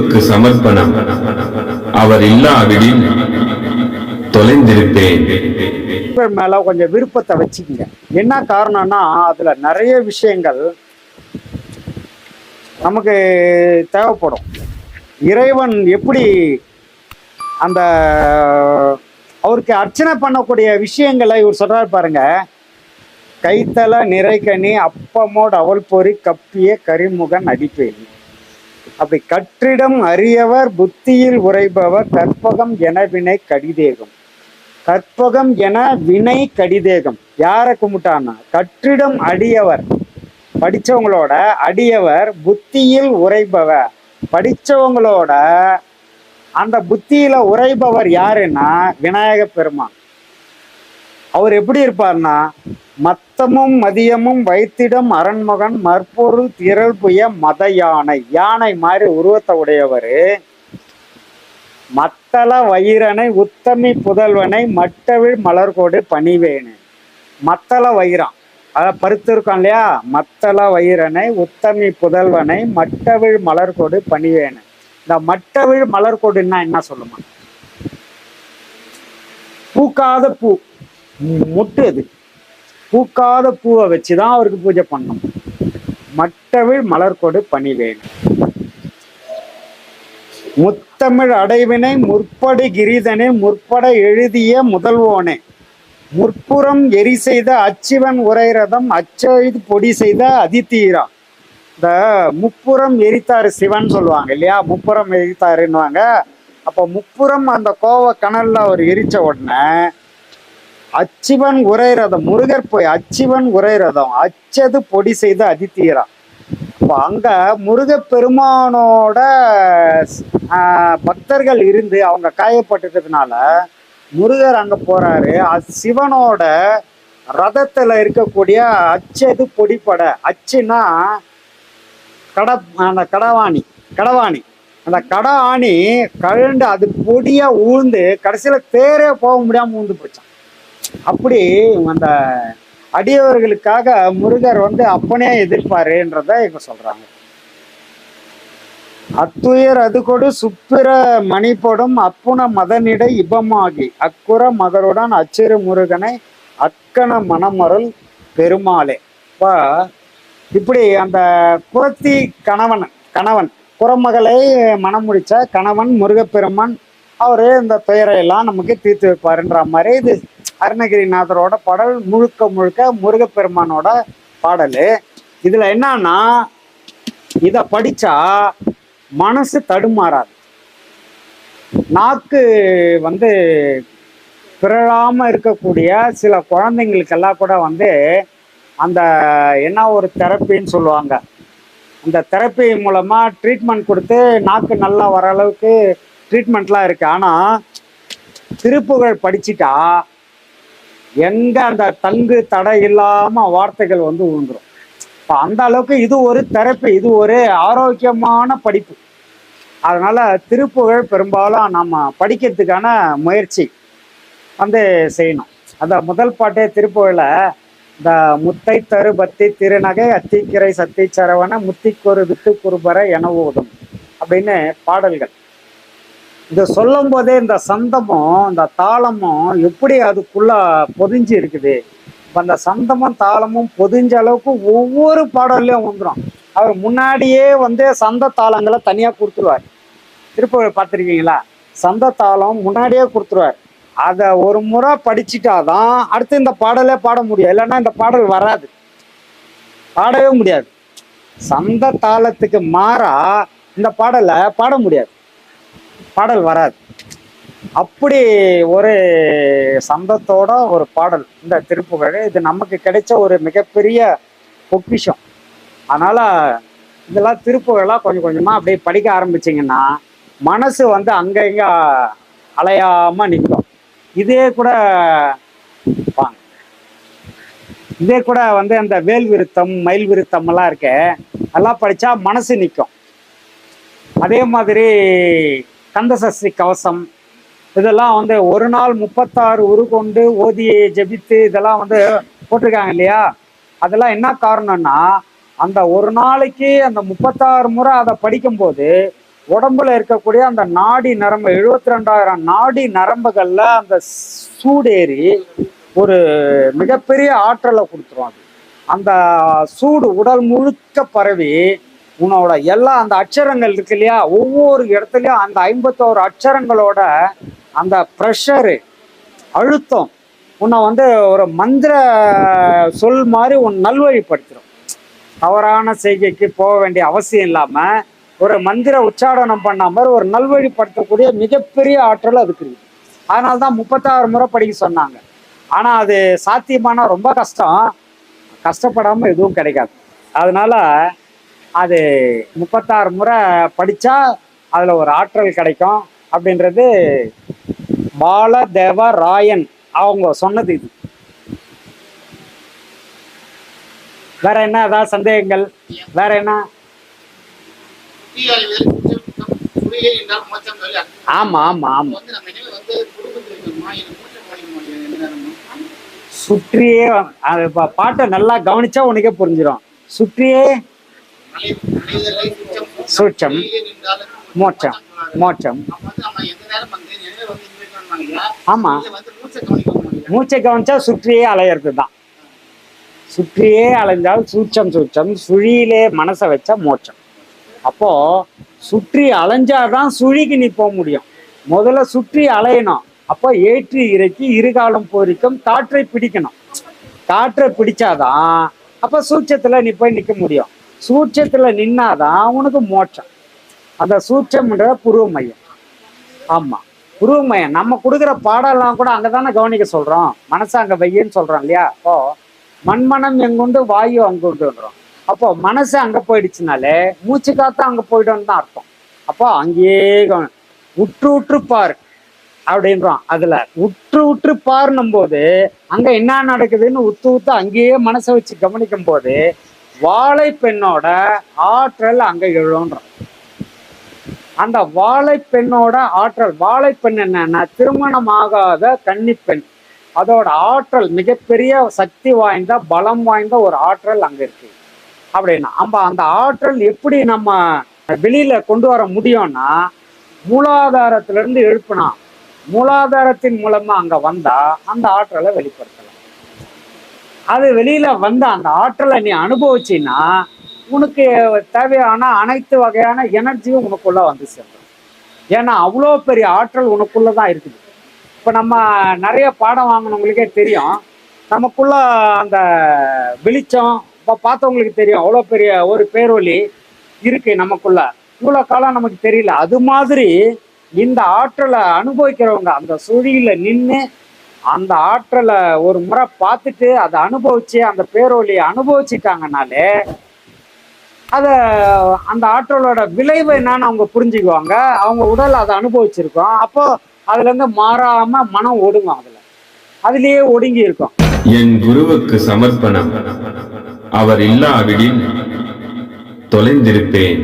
குருவுக்கு சமர்ப்பணம். அவர் இல்லாவிடில் தொலைந்திருப்பேன். மேல கொஞ்சம் விருப்பத்தை வச்சுக்கங்க. என்ன காரணம்னா அதுல நிறைய விஷயங்கள் நமக்கு தேவைப்படும். இறைவன் எப்படி அந்த அவருக்கு அர்ச்சனை பண்ணக்கூடிய விஷயங்களை இவர் சொல்றாரு பாருங்க. கைத்தல நிறைகனி அப்பமோடு அவள் பொறி கப்பிய கரிமுகன் அடிப்பேன். அப்படி கற்றிடம் அறியவர் புத்தியில் உரைபவர் கற்பகம் என வினை கடிதேகம். கற்பகம் என வினை கடிதேகம் யாரை கும்பிட்டான்னா கற்றிடம் அடியவர், படிச்சவங்களோட அடியவர் புத்தியில் உரைபவர், படிச்சவங்களோட அந்த புத்தியில உரைபவர் யாருன்னா விநாயக பெருமான். அவர் எப்படி இருப்பார்னா மத்தமும் மதியமும் வைத்திடம் அரண்மகன் மற்பொருள் திரள் புய மத யானை. யானை மாதிரி உருவத்தை உடையவர். மத்தள வயிறனை உத்தமி புதல்வனை மட்டவிழ் மலர்கோடு பணிவேனு. மத்தள வயிறான் அதை பருத்து இருக்கோம் இல்லையா. மத்தள வயிறனை உத்தமி புதல்வனை மட்டவிழ் மலர்கோடு பணிவேனு. இந்த மட்டவிழ் மலர்கோடுன்னா என்ன சொல்லுமா? பூக்காத பூ, முட்டு. அது பூக்காத பூவை வச்சுதான் அவருக்கு பூஜை பண்ணணும். மட்டவிழ் மலர்கொடு பணிவேன். முத்தமிழ் அடைவினை முற்படு கிரிதனை முற்பட எழுதிய முதல்வோனே. முற்புறம் எரி செய்த அச்சிவன் உரைரதம் அச்செய்து பொடி செய்த அதித்தீரா. இந்த முப்புறம் எரித்தாரு சிவன் சொல்லுவாங்க இல்லையா. முப்புறம் எரித்தாருன்னுவாங்க. அப்போ முப்புறம் அந்த கோவ கனல்ல அவர் எரிச்ச உடனே அச்சிவன் உரைரதம், முருகர் போய் அச்சிவன் உரைரதம் அச்சது பொடி செய்து அதித்தீரா. இப்போ அங்க முருகப்பெருமானோட பக்தர்கள் இருந்து அவங்க காயப்பட்டுட்டதுனால முருகர் அங்க போறாரு. சிவனோட ரதத்துல இருக்கக்கூடிய அச்சது பொடிப்பட. அச்சுன்னா அந்த கடவாணி அந்த கடவாணி கழண்டு அது பொடியா ஊழ்ந்து கடைசியில தேரே போக முடியாம ஊழ்ந்து போச்சான். அப்படி அந்த அடியவர்களுக்காக முருகர் அப்பனே எதிர்ப்பாருன்றத இவங்க சொல்றாங்க. அத்துயர் அது கொடு சுப்பிர மணிப்பொடும் அப்புன மதனிடை இபமாகி அக்குற மகருடன் அச்சிறு முருகனை அக்கன மணமருள் பெருமாளே. இப்படி அந்த குரத்தி கணவன் குறமகளை மனம் முடிச்ச கணவன் முருகப்பெருமான் அவரு இந்த பெயரை எல்லாம் நமக்கு தீர்த்து வைப்பாருன்ற மாதிரி இது அருணகிரிநாதரோட பாடல். முழுக்க முருகப்பெருமானோட பாடல். இதுல என்னன்னா இத படிச்சா மனசு தடுமாறாது. நாக்கு பிறழாம இருக்கக்கூடிய சில குழந்தைங்களுக்கெல்லாம் கூட அந்த என்ன ஒரு தெரப்பின்னு சொல்லுவாங்க. அந்த தெரப்பி மூலமா ட்ரீட்மெண்ட் கொடுத்து நாக்கு நல்லா வர அளவுக்கு ட்ரீட்மெண்ட்லாம் இருக்கு. ஆனா திருப்புகழ் படிச்சுட்டா எங்க அந்த தங்கு தடை இல்லாம வார்த்தைகள் விழுந்துரும். அந்த அளவுக்கு இது ஒரு தெரப்பி, இது ஒரு ஆரோக்கியமான படிப்பு. அதனால திருப்புகழ் பெரும்பாலும் நம்ம படிக்கிறதுக்கான முயற்சி செய்யணும். அந்த முதல் பாட்டே திருப்புகழ இந்த முத்தை தரு பத்தி திருநகை அத்திக்கிரை சத்தி சரவண முத்திக்கொரு வித்து குருபர என ஓதும் அப்படின்னு பாடல்கள். இது சொல்லும் போதே இந்த சந்தமும் இந்த தாளமும் எப்படி அதுக்குள்ள பொதிஞ்சு இருக்குது. இப்போ அந்த சந்தமும் தாளமும் பொதிஞ்ச அளவுக்கு ஒவ்வொரு பாடல்லையும் வந்துடும். அவர் முன்னாடியே சந்த தாளங்களை தனியா கொடுத்துருவார். திருப்புகழ் பார்த்துருக்கீங்களா? சந்த தாளம் முன்னாடியே கொடுத்துருவார். அதை ஒரு முறை படிச்சுட்டாதான் அடுத்து இந்த பாடலே பாட முடியும். இல்லைன்னா இந்த பாடல் வராது, பாடவே முடியாது. சந்த தாளத்துக்கு மாறா இந்த பாடலை பாட முடியாது, பாடல் வராது. அப்படி ஒரு சந்தத்தோட ஒரு பாடல் இந்த திருப்புகழ். இது நமக்கு கிடைச்ச ஒரு மிகப்பெரிய பொக்கிஷம். அதனால இதெல்லாம் திருப்புகழெல்லாம் கொஞ்சம் கொஞ்சமா அப்படியே படிக்க ஆரம்பிச்சிங்கன்னா மனசு அங்க இங்க அலையாம நிற்கும். இதே கூட அந்த வேல் விருத்தம் மயில் விருத்தம் எல்லாம் இருக்க எல்லாம் படிச்சா மனசு நிற்கும். அதே மாதிரி கந்தசஷ்டி கவசம் இதெல்லாம் ஒரு நாள் 36 உரு கொண்டு ஓதி ஜபித்து இதெல்லாம் போட்டிருக்காங்க இல்லையா. அதெல்லாம் என்ன காரணம்னா அந்த ஒரு நாளைக்கு அந்த 36 முறை அதை படிக்கும்போது உடம்புல இருக்கக்கூடிய அந்த நாடி நரம்பு 72,000 நாடி நரம்புகள்ல அந்த சூடேறி ஒரு மிகப்பெரிய ஆற்றலை கொடுத்துரும். அது அந்த சூடு உடல் முழுக்க பரவி உன்னோட எல்லா அந்த அட்சரங்கள் இருக்கு இல்லையா, ஒவ்வொரு இடத்துலயும் அந்த 51 அட்சரங்களோட அந்த ப்ரெஷரு அழுத்தம் உன்னை வந்து ஒரு மந்திர சொல் மாதிரி உன் நல்வழிப்படுத்திடும். தவறான செய்கைக்கு போக வேண்டிய அவசியம் இல்லாம ஒரு மந்திர உச்சாடனம் பண்ண மாதிரி ஒரு நல்வழிப்படுத்தக்கூடிய மிகப்பெரிய ஆற்றல் அதுக்கு இருக்கு. அதனால்தான் 36 முறை படிக்க சொன்னாங்க. ஆனா அது சாத்தியமான ரொம்ப கஷ்டம். கஷ்டப்படாம எதுவும் கிடைக்காது. அதனால அது 36 முறை படிச்சா அதுல ஒரு ஆற்றல் கிடைக்கும் அப்படின்றது பாலதேவராயன் அவங்க சொன்னது. இது வேற என்ன ஏதாவது சந்தேகங்கள்? வேற என்ன? ஆமா ஆமா ஆமா, சுற்றியே அது பாட்டை நல்லா கவனிச்சா உனக்கே புரிஞ்சிடும். சுற்றியே சூட்சம் மோட்சம் மோட்சம். ஆமா, மூச்சை கவனிச்சா சுற்றியே அலையிறது தான். சுற்றியே அலைஞ்சால் சூட்சம் சூட்சம், சுழியிலே மனசை வச்சா மோட்சம். அப்போ சுற்றி அலைஞ்சாதான் சுழிக்கு நீ போக முடியும். முதல்ல சுற்றி அலையணும். அப்போ ஏற்றி இறக்கி இருகாலம் போரிக்கும் காற்றை பிடிக்கணும். காற்றை பிடிச்சாதான் அப்ப சூட்சத்துல நீ போய் நிக்க முடியும். சூட்சத்துல நின்னாதான் உனக்கு மோட்சம். அந்த சூட்சம்ன்ற புருவ மையம். ஆமா, புருவ மையம். நம்ம கொடுக்குற பாடெல்லாம் கூட அங்கதானே கவனிக்க சொல்றோம். மனசை அங்க வையன்னு சொல்றோம் இல்லையா? அப்போ மண்மனம் எங்குண்டு வாயு அங்குண்டுன்றோம். அப்போ மனசு அங்க போயிடுச்சுனாலே மூச்சு காத்து அங்க போயிடும்னு தான் அர்த்தம். அப்போ அங்கேயே உற்று உற்று பாரு அப்படின்றோம். அதுல உற்று உற்று பாருன்னும் போது அங்க என்ன நடக்குதுன்னு உத்து உத்து அங்கேயே மனசை வச்சு கவனிக்கும் போது வாழை பெண்ணோட ஆற்றல் அங்க எழுன்றோம். அந்த வாழை பெண்ணோட ஆற்றல், வாழைப்பெண் என்னன்னா திருமணமாகாத கன்னிப்பெண், அதோட ஆற்றல் மிகப்பெரிய சக்தி வாய்ந்த பலம் வாய்ந்த ஒரு ஆற்றல் அங்க இருக்கு. அப்படின்னா அந்த ஆற்றல் எப்படி நம்ம வெளியில கொண்டு வர முடியும்னா மூலாதாரத்துல இருந்து எழுப்பினா, மூலாதாரத்தின் மூலமா அங்க வந்தா அந்த ஆற்றலை வெளிப்படுத்தலாம். அது வெளியில வந்த அந்த ஆற்றலை நீ அனுபவிச்சின்னா உனக்கு தேவையான அனைத்து வகையான எனர்ஜியும் உனக்குள்ள வந்து சேர்ந்துடும். ஏன்னா அவ்வளோ பெரிய ஆற்றல் உனக்குள்ளதான் இருக்குது. இப்போ நம்ம நிறைய பாடம் வாங்கினவங்களுக்கே தெரியும், நமக்குள்ள அந்த வெளிச்சம் இப்போ பார்த்தவங்களுக்கு தெரியும், அவ்வளோ பெரிய ஒரு பேரொலி இருக்கு நமக்குள்ள. இவ்வளோ காலம் நமக்கு தெரியல. அது மாதிரி இந்த ஆற்றலை அனுபவிக்கிறவங்க அந்த சுழியில நின்று அந்த ஆற்றலை ஒரு முறை பார்த்துட்டு அதை அனுபவிச்சு அந்த பேரொலியை அனுபவிச்சுட்டாங்கனாலே அதை அந்த ஆற்றலோட விளைவு என்னன்னு அவங்க புரிஞ்சுக்குவாங்க. அவங்க உடல் அதை அனுபவிச்சிருக்கோம். அப்போ அதுல இருந்து மாறாம மனம் ஒடுங்கும். அதுலயே ஒடுங்கி இருக்கும். என் குருவுக்கு சமர்ப்பணம். அவர் இல்லாவிடில் தொலைந்திருப்பேன்.